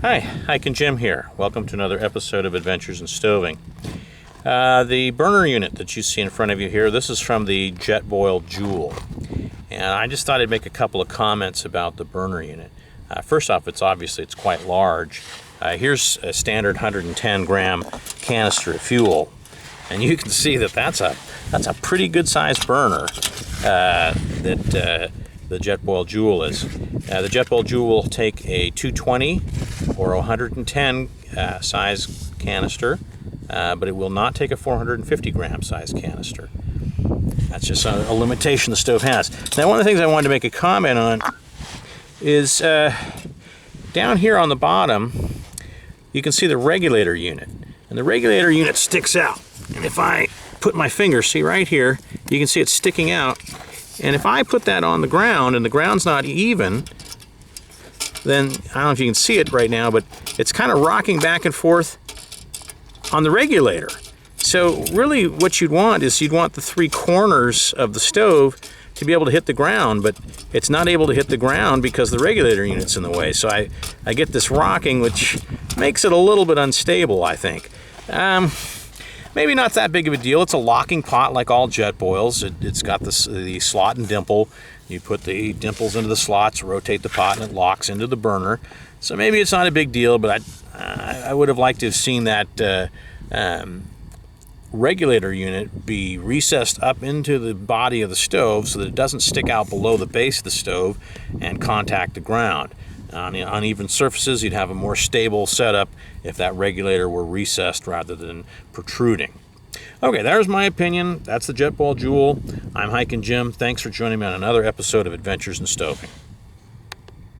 Hi, Ike and Jim here. Welcome to another episode of Adventures in Stoving. The burner unit that you see in front of you here, this is from the Jetboil Joule. And I just thought I'd make a couple of comments about the burner unit. First off, it's quite large. Here's a standard 110 gram canister of fuel. And you can see that that's a pretty good sized burner that the Jetboil Joule is. The Jetboil Joule will take a 220 or 110 size canister, but it will not take a 450 gram size canister. That's just a limitation the stove has. Now, one of the things I wanted to make a comment on is down here on the bottom, you can see the regulator unit. And the regulator unit sticks out. And if I put my finger, see right here, you can see it sticking out. And if I put that on the ground and the ground's not even, then I don't know if you can see it right now, but it's kind of rocking back and forth on the regulator. So really what you'd want is you'd want the three corners of the stove to be able to hit the ground, but it's not able to hit the ground because the regulator unit's in the way. So I get this rocking, which makes it a little bit unstable, I think. Maybe not that big of a deal. It's a locking pot like all Jetboils. It's got the slot and dimple. You put the dimples into the slots, rotate the pot, and it locks into the burner. So maybe it's not a big deal, but I would have liked to have seen that regulator unit be recessed up into the body of the stove so that it doesn't stick out below the base of the stove and contact the ground. On uneven surfaces, you'd have a more stable setup if that regulator were recessed rather than protruding. Okay, there's my opinion. That's the Jetboil Joule. I'm Ike and Jim. Thanks for joining me on another episode of Adventures in Stoving.